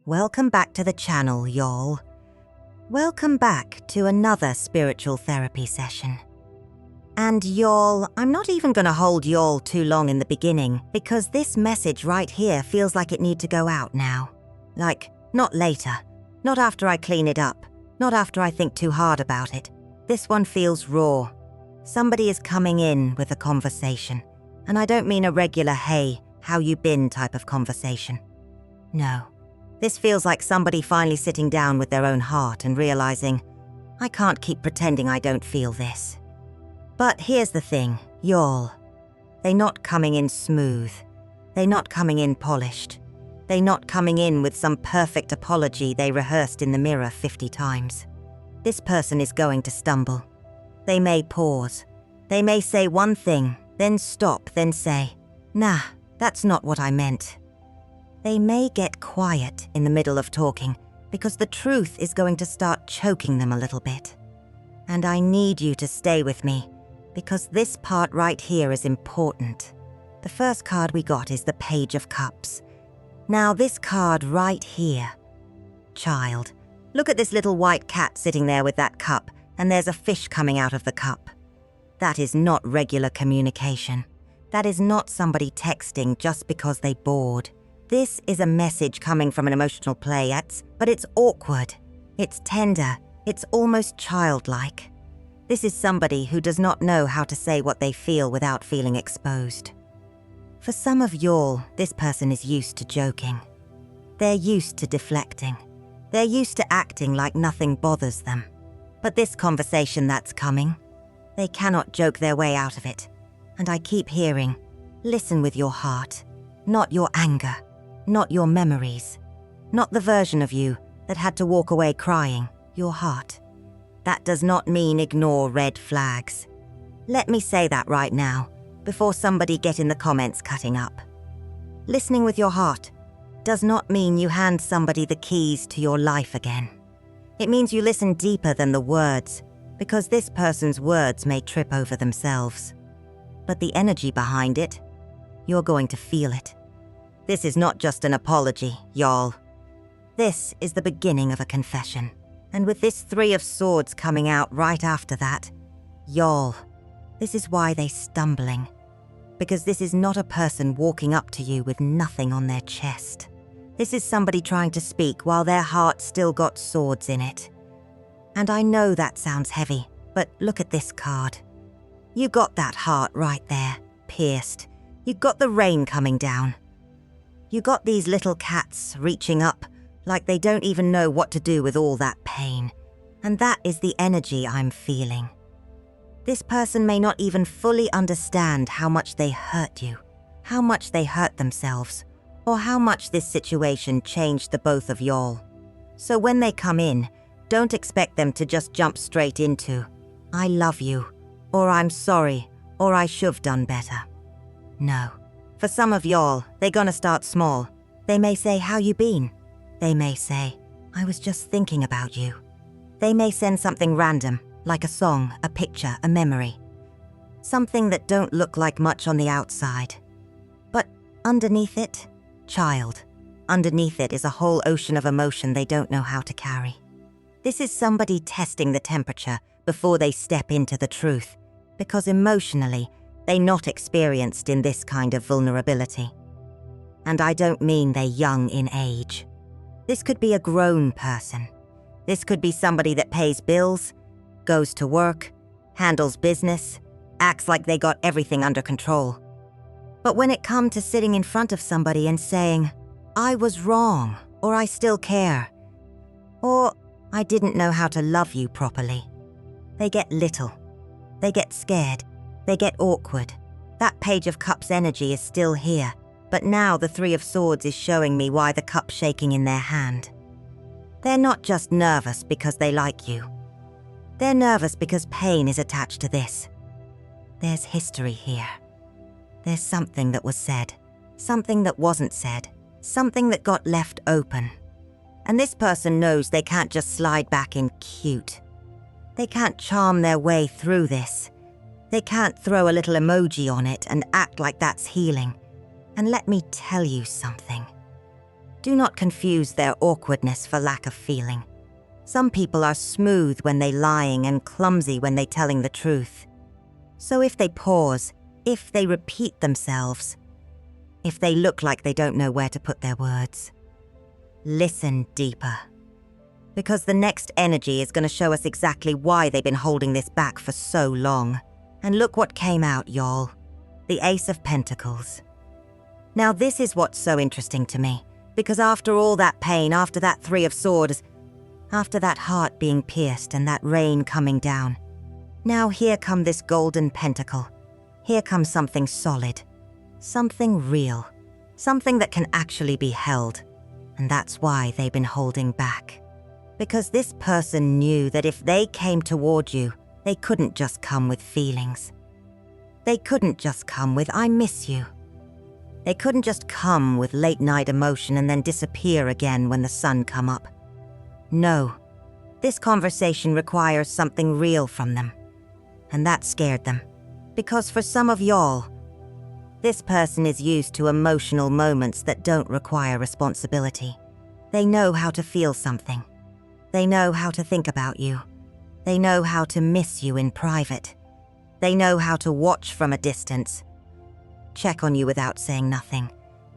Welcome back to the channel, y'all. Welcome back to another spiritual therapy session. And y'all, I'm not even gonna hold y'all too long in the beginning because this message right here feels like it needs to go out now. Like, not later, not after I clean it up, not after I think too hard about it. This one feels raw. Somebody is coming in with a conversation. And I don't mean a regular, hey, how you been type of conversation. No. This feels like somebody finally sitting down with their own heart and realizing, I can't keep pretending I don't feel this. But here's the thing, y'all. They not coming in smooth. They not coming in polished. They not coming in with some perfect apology they rehearsed in the mirror 50 times. This person is going to stumble. They may pause. They may say one thing, then stop, then say, nah, that's not what I meant. They may get quiet in the middle of talking because the truth is going to start choking them a little bit. And I need you to stay with me because this part right here is important. The first card we got is the Page of Cups. Now this card right here. Child, look at this little white cat sitting there with that cup, and there's a fish coming out of the cup. That is not regular communication. That is not somebody texting just because they bored. This is a message coming from an emotional place, but it's awkward. It's tender. It's almost childlike. This is somebody who does not know how to say what they feel without feeling exposed. For some of y'all, this person is used to joking. They're used to deflecting. They're used to acting like nothing bothers them. But this conversation that's coming, they cannot joke their way out of it. And I keep hearing, listen with your heart, not your anger, not your memories, not the version of you that had to walk away crying, your heart. That does not mean ignore red flags. Let me say that right now, before somebody get in the comments cutting up. Listening with your heart does not mean you hand somebody the keys to your life again. It means you listen deeper than the words, because this person's words may trip over themselves. But the energy behind it, you're going to feel it. This is not just an apology, y'all. This is the beginning of a confession. And with this Three of Swords coming out right after that, y'all, this is why they're stumbling. Because this is not a person walking up to you with nothing on their chest. This is somebody trying to speak while their heart still got swords in it. And I know that sounds heavy, but look at this card. You got that heart right there, pierced. You got the rain coming down. You got these little cats reaching up like they don't even know what to do with all that pain. And that is the energy I'm feeling. This person may not even fully understand how much they hurt you, how much they hurt themselves, or how much this situation changed the both of y'all. So when they come in, don't expect them to just jump straight into, I love you, or I'm sorry, or I should've done better. No. For some of y'all, they're gonna start small. They may say, how you been? They may say, I was just thinking about you. They may send something random, like a song, a picture, a memory. Something that don't look like much on the outside. But underneath it, child, underneath it is a whole ocean of emotion they don't know how to carry. This is somebody testing the temperature before they step into the truth, because emotionally, they're not experienced in this kind of vulnerability. And I don't mean they're young in age. This could be a grown person. This could be somebody that pays bills, goes to work, handles business, acts like they got everything under control. But when it comes to sitting in front of somebody and saying, I was wrong, or I still care, or I didn't know how to love you properly, they get little. They get scared. They get awkward. That Page of Cups energy is still here, but now the Three of Swords is showing me why the cup's shaking in their hand. They're not just nervous because they like you. They're nervous because pain is attached to this. There's history here. There's something that was said, something that wasn't said, something that got left open. And this person knows they can't just slide back in cute. They can't charm their way through this. They can't throw a little emoji on it and act like that's healing. And let me tell you something. Do not confuse their awkwardness for lack of feeling. Some people are smooth when they lying and clumsy when they telling the truth. So if they pause, if they repeat themselves, if they look like they don't know where to put their words, listen deeper. Because the next energy is going to show us exactly why they've been holding this back for so long. And look what came out, y'all. The Ace of Pentacles. Now this is what's so interesting to me, because after all that pain, after that Three of Swords, after that heart being pierced and that rain coming down, now here come this golden pentacle. Here comes something solid, something real, something that can actually be held. And that's why they've been holding back. Because this person knew that if they came toward you, they couldn't just come with feelings. They couldn't just come with, I miss you. They couldn't just come with late night emotion and then disappear again when the sun come up. No, this conversation requires something real from them. And that scared them. Because for some of y'all, this person is used to emotional moments that don't require responsibility. They know how to feel something. They know how to think about you. They know how to miss you in private. They know how to watch from a distance. Check on you without saying nothing.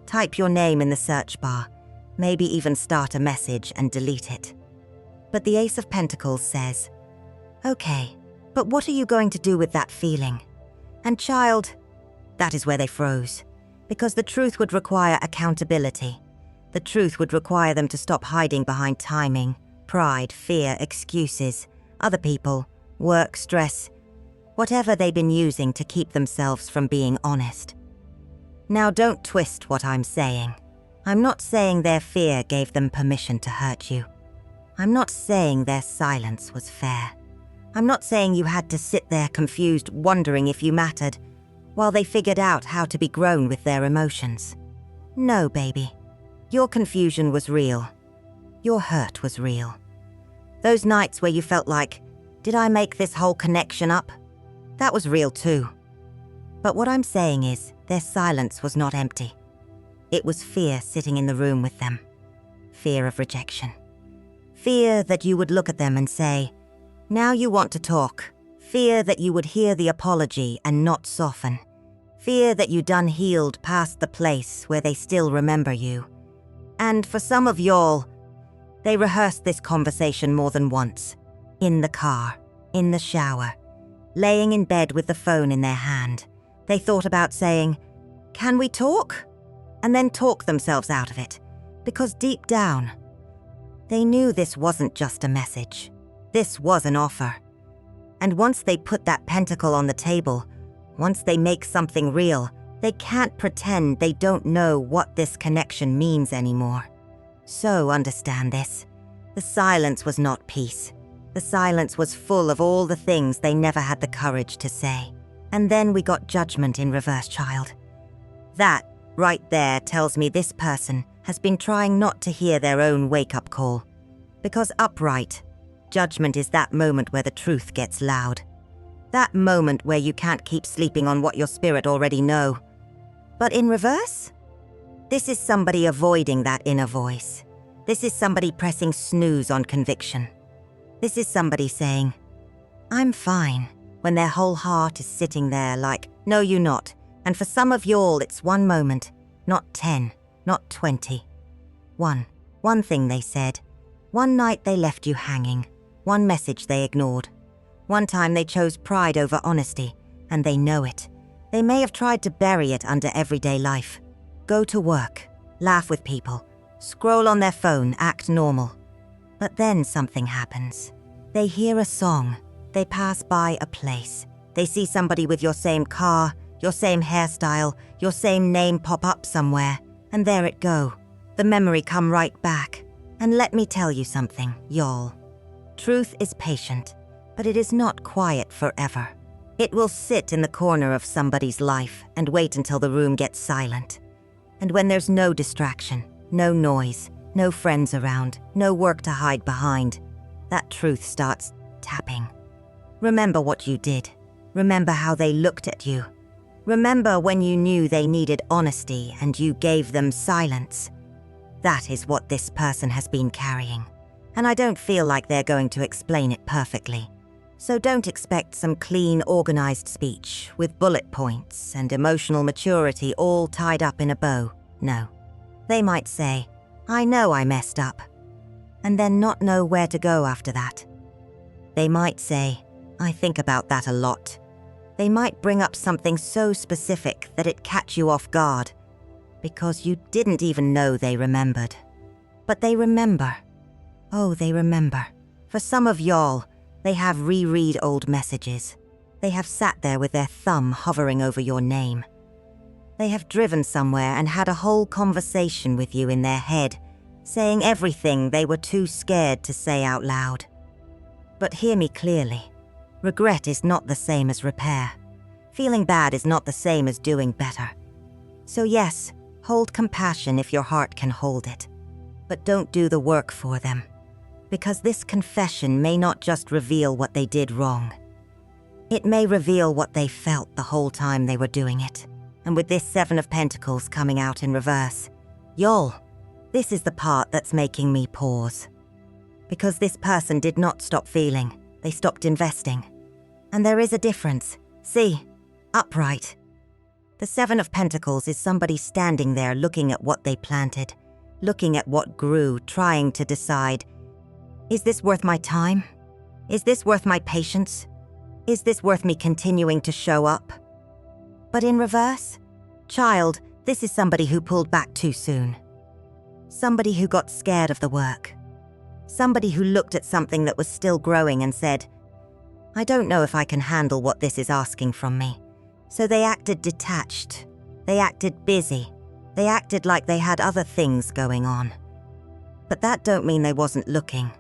Type your name in the search bar. Maybe even start a message and delete it. But the Ace of Pentacles says, okay, but what are you going to do with that feeling? And child, that is where they froze. Because the truth would require accountability. The truth would require them to stop hiding behind timing, pride, fear, excuses, other people, work, stress, whatever they've been using to keep themselves from being honest. Now don't twist what I'm saying. I'm not saying their fear gave them permission to hurt you. I'm not saying their silence was fair. I'm not saying you had to sit there confused, wondering if you mattered, while they figured out how to be grown with their emotions. No, baby. Your confusion was real. Your hurt was real. Those nights where you felt like, did I make this whole connection up? That was real too. But what I'm saying is, their silence was not empty. It was fear sitting in the room with them. Fear of rejection. Fear that you would look at them and say, now you want to talk. Fear that you would hear the apology and not soften. Fear that you done healed past the place where they still remember you. And for some of y'all, they rehearsed this conversation more than once. In the car, in the shower, laying in bed with the phone in their hand. They thought about saying, can we talk? And then talk themselves out of it. Because deep down, they knew this wasn't just a message. This was an offer. And once they put that pentacle on the table, once they make something real, they can't pretend they don't know what this connection means anymore. So understand this. The silence was not peace. The silence was full of all the things they never had the courage to say. And then we got Judgment in reverse, child. That, right there, tells me this person has been trying not to hear their own wake-up call. Because upright, Judgment is that moment where the truth gets loud. That moment where you can't keep sleeping on what your spirit already know. But in reverse, this is somebody avoiding that inner voice. This is somebody pressing snooze on conviction. This is somebody saying, I'm fine, when their whole heart is sitting there like, no, you're not. And for some of y'all, it's one moment, not 10, not 20. One thing they said. One night they left you hanging. One message they ignored. One time they chose pride over honesty, and they know it. They may have tried to bury it under everyday life. Go to work, laugh with people, scroll on their phone, act normal. But then something happens. They hear a song. They pass by a place. They see somebody with your same car, your same hairstyle, your same name pop up somewhere, and there it go. The memory come right back. And let me tell you something, y'all. Truth is patient, but it is not quiet forever. It will sit in the corner of somebody's life and wait until the room gets silent. And when there's no distraction, no noise, no friends around, no work to hide behind, that truth starts tapping. Remember what you did. Remember how they looked at you. Remember when you knew they needed honesty and you gave them silence. That is what this person has been carrying. And I don't feel like they're going to explain it perfectly. So don't expect some clean, organized speech with bullet points and emotional maturity all tied up in a bow. No. They might say, "I know I messed up," and then not know where to go after that. They might say, "I think about that a lot." They might bring up something so specific that it catch you off guard, because you didn't even know they remembered. But they remember. Oh, they remember. For some of y'all, they have reread old messages. They have sat there with their thumb hovering over your name. They have driven somewhere and had a whole conversation with you in their head, saying everything they were too scared to say out loud. But hear me clearly. Regret is not the same as repair. Feeling bad is not the same as doing better. So yes, hold compassion if your heart can hold it. But don't do the work for them. Because this confession may not just reveal what they did wrong. It may reveal what they felt the whole time they were doing it. And with this 7 of Pentacles coming out in reverse, y'all, this is the part that's making me pause. Because this person did not stop feeling, they stopped investing. And there is a difference. See, upright. The 7 of Pentacles is somebody standing there looking at what they planted, looking at what grew, trying to decide, is this worth my time? Is this worth my patience? Is this worth me continuing to show up? But in reverse, child, this is somebody who pulled back too soon. Somebody who got scared of the work. Somebody who looked at something that was still growing and said, I don't know if I can handle what this is asking from me. So they acted detached. They acted busy. They acted like they had other things going on. But that don't mean they wasn't looking.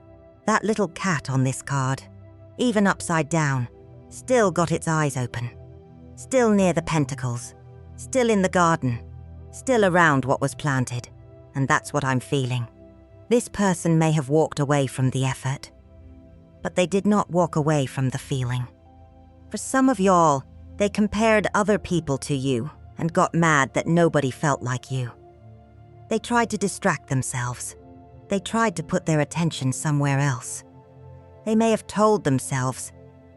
That little cat on this card, even upside down, still got its eyes open. Still near the pentacles. Still in the garden. Still around what was planted. And that's what I'm feeling. This person may have walked away from the effort, but they did not walk away from the feeling. For some of y'all, they compared other people to you and got mad that nobody felt like you. They tried to distract themselves. They tried to put their attention somewhere else. They may have told themselves,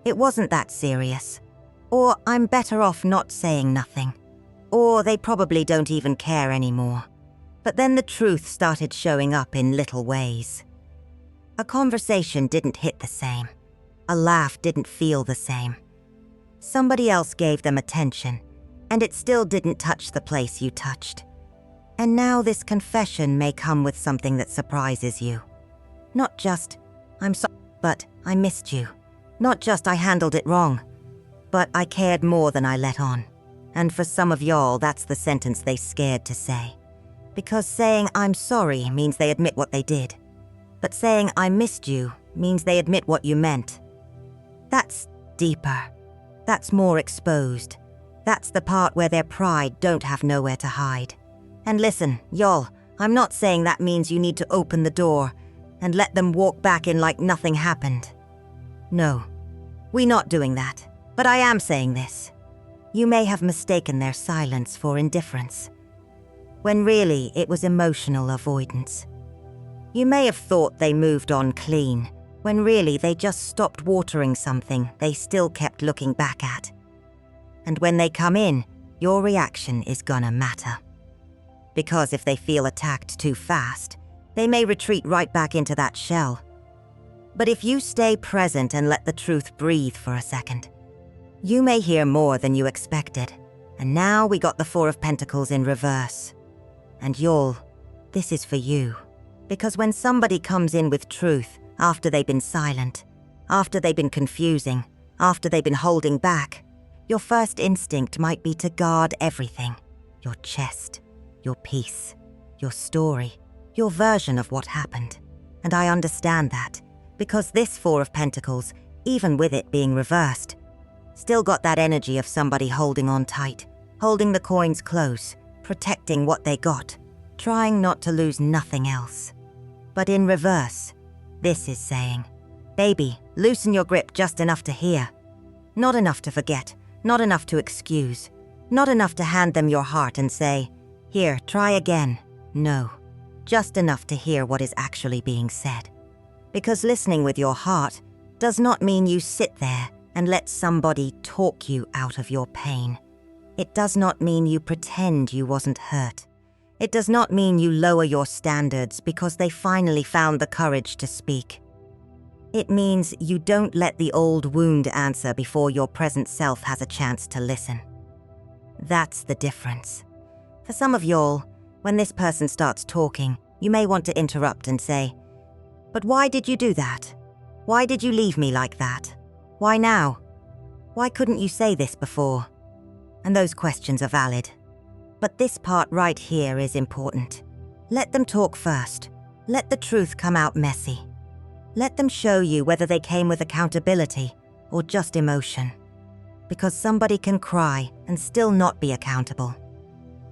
it wasn't that serious, or I'm better off not saying nothing, or they probably don't even care anymore. But then the truth started showing up in little ways. A conversation didn't hit the same. A laugh didn't feel the same. Somebody else gave them attention, and it still didn't touch the place you touched. And now this confession may come with something that surprises you. Not just, I'm sorry, but I missed you. Not just I handled it wrong, but I cared more than I let on. And for some of y'all, that's the sentence they scared to say. Because saying I'm sorry means they admit what they did. But saying I missed you means they admit what you meant. That's deeper. That's more exposed. That's the part where their pride don't have nowhere to hide. And listen, y'all, I'm not saying that means you need to open the door and let them walk back in like nothing happened. No, we're not doing that. But I am saying this. You may have mistaken their silence for indifference, when really it was emotional avoidance. You may have thought they moved on clean, when really they just stopped watering something they still kept looking back at. And when they come in, your reaction is gonna matter. Because if they feel attacked too fast, they may retreat right back into that shell. But if you stay present and let the truth breathe for a second, you may hear more than you expected. And now we got the 4 of Pentacles in reverse. And y'all, this is for you. Because when somebody comes in with truth after they've been silent, after they've been confusing, after they've been holding back, your first instinct might be to guard everything. Your chest, your peace, your story, your version of what happened. And I understand that, because this 4 of Pentacles, even with it being reversed, still got that energy of somebody holding on tight, holding the coins close, protecting what they got, trying not to lose nothing else. But in reverse, this is saying, baby, loosen your grip just enough to hear. Not enough to forget, not enough to excuse, not enough to hand them your heart and say, here, try again. No. just enough to hear what is actually being said. Because listening with your heart does not mean you sit there and let somebody talk you out of your pain. It does not mean you pretend you wasn't hurt. It does not mean you lower your standards because they finally found the courage to speak. It means you don't let the old wound answer before your present self has a chance to listen. That's the difference. For some of y'all, when this person starts talking, you may want to interrupt and say, "But why did you do that? Why did you leave me like that? Why now? Why couldn't you say this before?" And those questions are valid. But this part right here is important. Let them talk first. Let the truth come out messy. Let them show you whether they came with accountability or just emotion. Because somebody can cry and still not be accountable.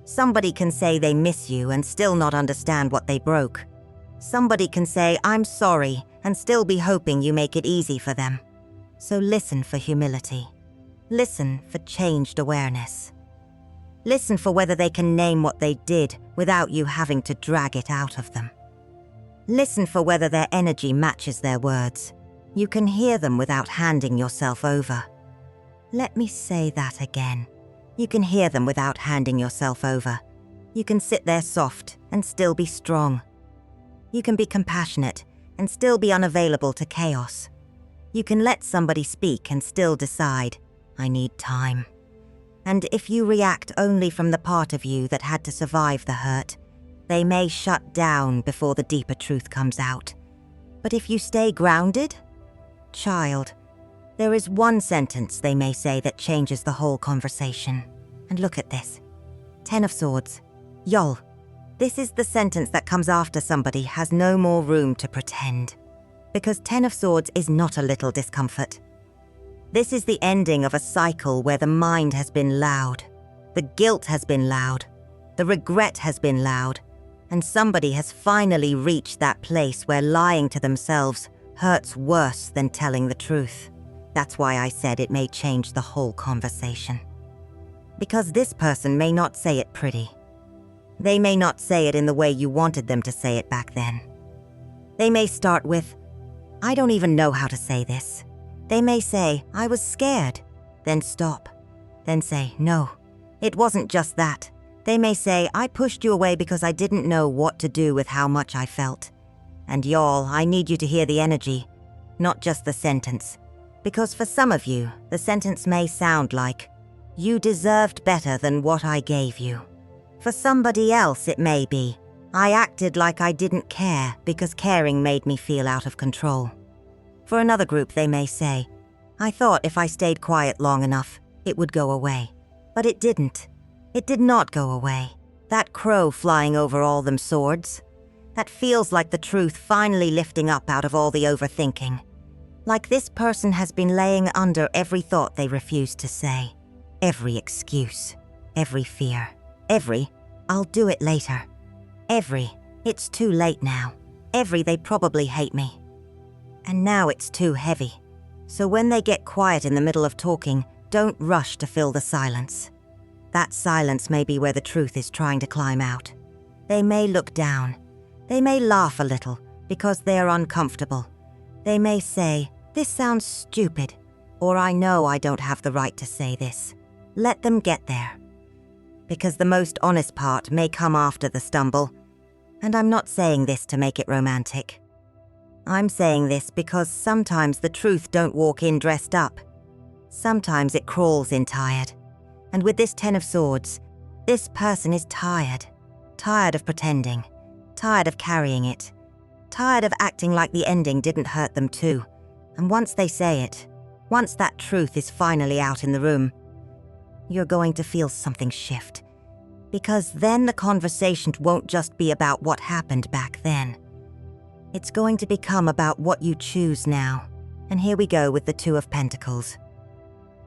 Somebody can say they miss you and still not understand what they broke. Somebody can say, "I'm sorry," and still be hoping you make it easy for them. So listen for humility. Listen for changed awareness. Listen for whether they can name what they did without you having to drag it out of them. Listen for whether their energy matches their words. You can hear them without handing yourself over. Let me say that again. You can hear them without handing yourself over. You can sit there soft and still be strong. You can be compassionate and still be unavailable to chaos. You can let somebody speak and still decide, "I need time." And if you react only from the part of you that had to survive the hurt, they may shut down before the deeper truth comes out. But if you stay grounded, child, there is one sentence they may say that changes the whole conversation. And look at this. 10 of Swords. Y'all, this is the sentence that comes after somebody has no more room to pretend. Because 10 of Swords is not a little discomfort. This is the ending of a cycle where the mind has been loud, the guilt has been loud, the regret has been loud, and somebody has finally reached that place where lying to themselves hurts worse than telling the truth. That's why I said it may change the whole conversation. Because this person may not say it pretty. They may not say it in the way you wanted them to say it back then. They may start with, "I don't even know how to say this." They may say, "I was scared," then stop, then say, "No, it wasn't just that." They may say, "I pushed you away because I didn't know what to do with how much I felt." And y'all, I need you to hear the energy, not just the sentence. Because for some of you, the sentence may sound like, "You deserved better than what I gave you." For somebody else, it may be, "I acted like I didn't care because caring made me feel out of control." For another group, they may say, "I thought if I stayed quiet long enough, it would go away." But it didn't. It did not go away. That crow flying over all them swords. That feels like the truth finally lifting up out of all the overthinking. Like this person has been laying under every thought they refused to say. Every excuse. Every fear. Every, "I'll do it later." Every, "It's too late now." Every, "They probably hate me." And now it's too heavy. So when they get quiet in the middle of talking, don't rush to fill the silence. That silence may be where the truth is trying to climb out. They may look down. They may laugh a little because they are uncomfortable. They may say, "This sounds stupid," or "I know I don't have the right to say this." Let them get there. Because the most honest part may come after the stumble. And I'm not saying this to make it romantic. I'm saying this because sometimes the truth don't walk in dressed up. Sometimes it crawls in tired. And with this 10 of Swords, this person is tired. Tired of pretending. Tired of carrying it. Tired of acting like the ending didn't hurt them too. And once they say it, once that truth is finally out in the room, you're going to feel something shift. Because then the conversation won't just be about what happened back then. It's going to become about what you choose now. And here we go with the 2 of Pentacles.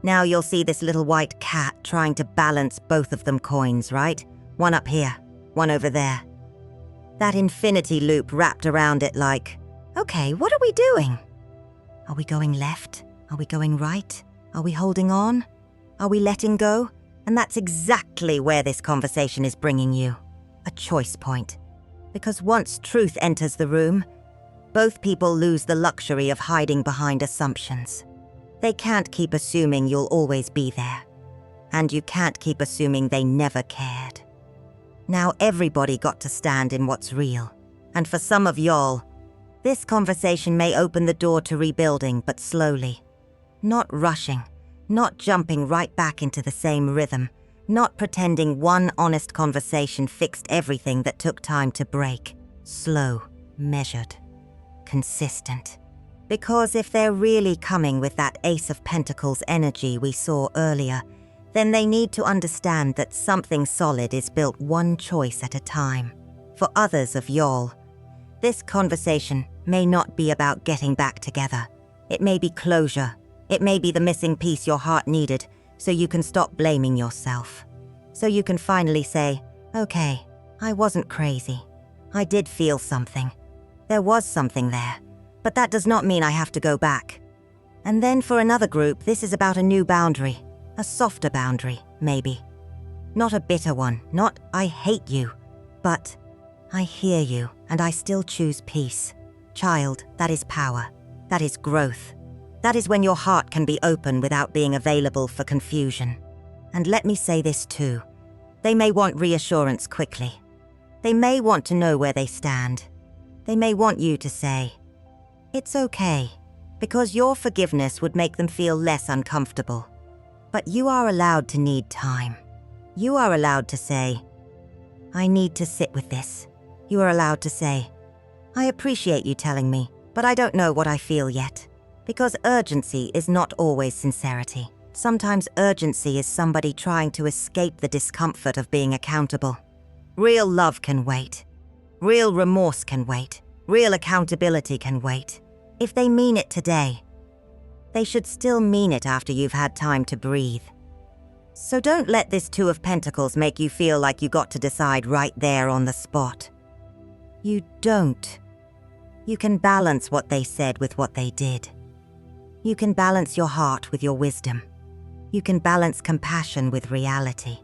Now you'll see this little white cat trying to balance both of them coins, right? One up here, one over there. That infinity loop wrapped around it like, okay, what are we doing? Are we going left? Are we going right? Are we holding on? Are we letting go? And that's exactly where this conversation is bringing you. A choice point. Because once truth enters the room, both people lose the luxury of hiding behind assumptions. They can't keep assuming you'll always be there. And you can't keep assuming they never cared. Now everybody got to stand in what's real. And for some of y'all, this conversation may open the door to rebuilding, but slowly. Not rushing, not jumping right back into the same rhythm, not pretending one honest conversation fixed everything that took time to break. Slow, measured, consistent. Because if they're really coming with that Ace of Pentacles energy we saw earlier, then they need to understand that something solid is built one choice at a time. For others of y'all, this conversation may not be about getting back together. It may be closure. It may be the missing piece your heart needed, so you can stop blaming yourself. So you can finally say, okay, I wasn't crazy. I did feel something. There was something there, but that does not mean I have to go back. And then for another group, this is about a new boundary, a softer boundary, maybe. Not a bitter one, not I hate you, but I hear you and I still choose peace. Child, that is power. That is growth. That is when your heart can be open without being available for confusion. And let me say this too. They may want reassurance quickly. They may want to know where they stand. They may want you to say, it's okay, because your forgiveness would make them feel less uncomfortable. But you are allowed to need time. You are allowed to say, I need to sit with this. You are allowed to say, I appreciate you telling me, but I don't know what I feel yet. Because urgency is not always sincerity. Sometimes urgency is somebody trying to escape the discomfort of being accountable. Real love can wait. Real remorse can wait. Real accountability can wait. If they mean it today, they should still mean it after you've had time to breathe. So don't let this Two of Pentacles make you feel like you got to decide right there on the spot. You don't. You can balance what they said with what they did. You can balance your heart with your wisdom. You can balance compassion with reality.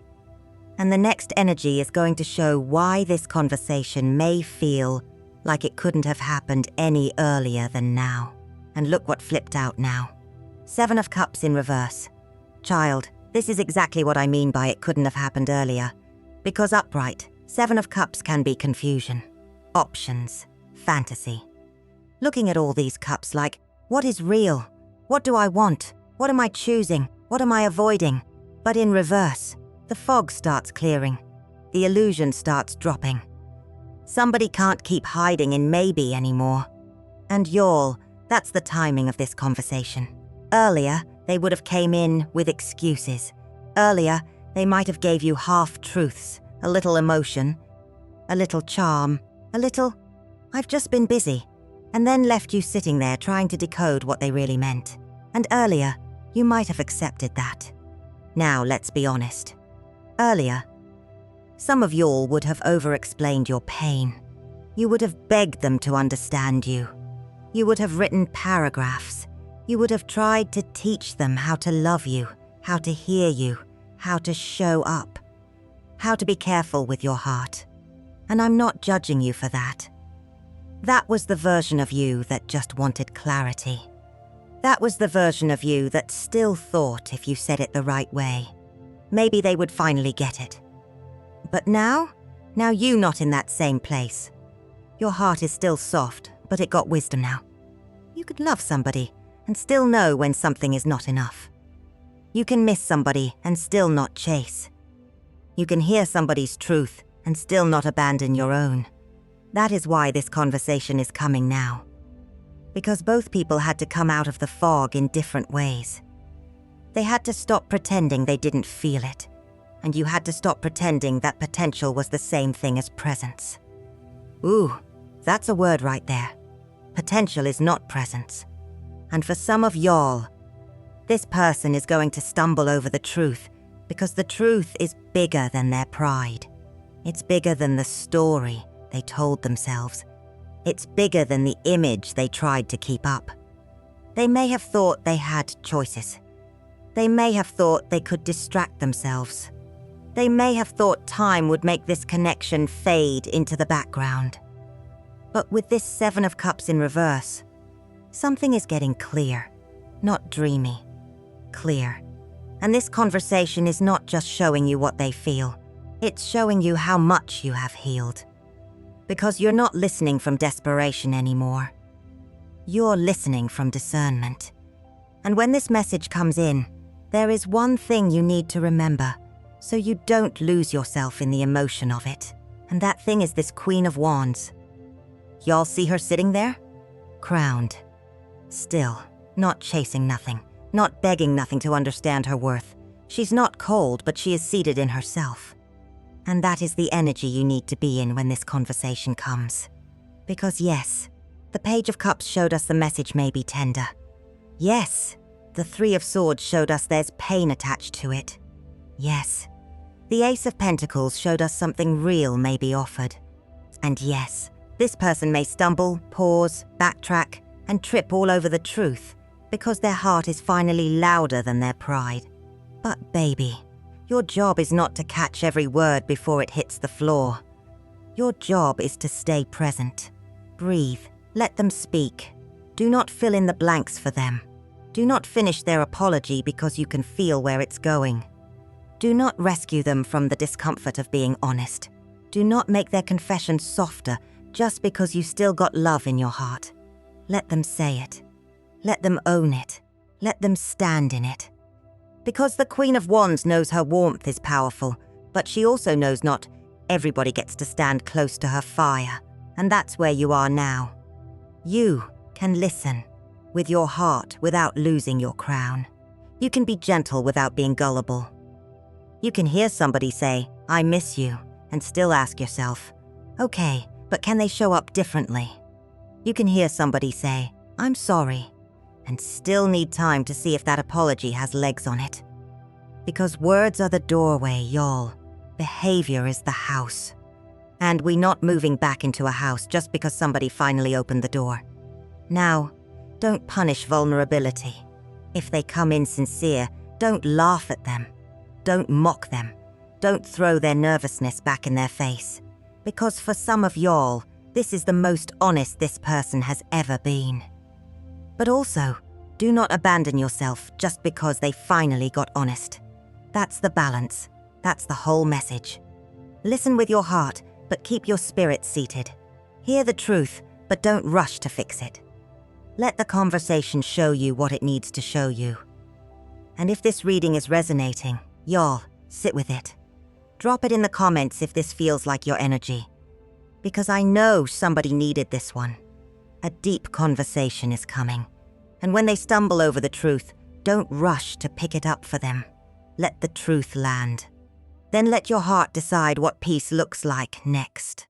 And the next energy is going to show why this conversation may feel like it couldn't have happened any earlier than now. And look what flipped out now. 7 of Cups in reverse. Child, this is exactly what I mean by it couldn't have happened earlier. Because upright, 7 of Cups can be confusion, options, fantasy. Looking at all these cups like, what is real? What do I want? What am I choosing? What am I avoiding? But in reverse, the fog starts clearing. The illusion starts dropping. Somebody can't keep hiding in maybe anymore. And y'all, that's the timing of this conversation. Earlier, they would have came in with excuses. Earlier, they might have gave you half-truths, a little emotion, a little charm, a little, I've just been busy, and then left you sitting there trying to decode what they really meant. And earlier, you might have accepted that. Now, let's be honest. Earlier, some of y'all would have over-explained your pain. You would have begged them to understand you. You would have written paragraphs. You would have tried to teach them how to love you, how to hear you, how to show up, how to be careful with your heart. And I'm not judging you for that. That was the version of you that just wanted clarity. That was the version of you that still thought if you said it the right way, maybe they would finally get it. But now you not in that same place. Your heart is still soft, but it got wisdom now. You could love somebody and still know when something is not enough. You can miss somebody and still not chase. You can hear somebody's truth and still not abandon your own. That is why this conversation is coming now. Because both people had to come out of the fog in different ways. They had to stop pretending they didn't feel it. And you had to stop pretending that potential was the same thing as presence. Ooh, that's a word right there. Potential is not presence. And for some of y'all, this person is going to stumble over the truth because the truth is bigger than their pride. It's bigger than the story they told themselves. It's bigger than the image they tried to keep up. They may have thought they had choices. They may have thought they could distract themselves. They may have thought time would make this connection fade into the background. But with this Seven of Cups in reverse, something is getting clear, not dreamy. Clear. And this conversation is not just showing you what they feel, it's showing you how much you have healed. Because you're not listening from desperation anymore. You're listening from discernment. And when this message comes in, there is one thing you need to remember, so you don't lose yourself in the emotion of it. And that thing is this Queen of Wands. Y'all see her sitting there? Crowned. Still, not chasing nothing, not begging nothing to understand her worth. She's not cold, but she is seated in herself. And that is the energy you need to be in when this conversation comes. Because yes, the Page of Cups showed us the message may be tender. Yes, the Three of Swords showed us there's pain attached to it. Yes, the Ace of Pentacles showed us something real may be offered. And yes, this person may stumble, pause, backtrack, and trip all over the truth because their heart is finally louder than their pride. But baby, your job is not to catch every word before it hits the floor. Your job is to stay present. Breathe. Let them speak. Do not fill in the blanks for them. Do not finish their apology because you can feel where it's going. Do not rescue them from the discomfort of being honest. Do not make their confession softer just because you still got love in your heart. Let them say it. Let them own it. Let them stand in it. Because the Queen of Wands knows her warmth is powerful, but she also knows not everybody gets to stand close to her fire, and that's where you are now. You can listen with your heart without losing your crown. You can be gentle without being gullible. You can hear somebody say, "I miss you," and still ask yourself, okay, but can they show up differently? You can hear somebody say, "I'm sorry," and still need time to see if that apology has legs on it. Because words are the doorway, y'all. Behavior is the house. And we're not moving back into a house just because somebody finally opened the door. Now, don't punish vulnerability. If they come in sincere, don't laugh at them. Don't mock them. Don't throw their nervousness back in their face. Because for some of y'all, this is the most honest this person has ever been. But also, do not abandon yourself just because they finally got honest. That's the balance. That's the whole message. Listen with your heart, but keep your spirit seated. Hear the truth, but don't rush to fix it. Let the conversation show you what it needs to show you. And if this reading is resonating, y'all, sit with it. Drop it in the comments if this feels like your energy. Because I know somebody needed this one. A deep conversation is coming. And when they stumble over the truth, don't rush to pick it up for them. Let the truth land. Then let your heart decide what peace looks like next.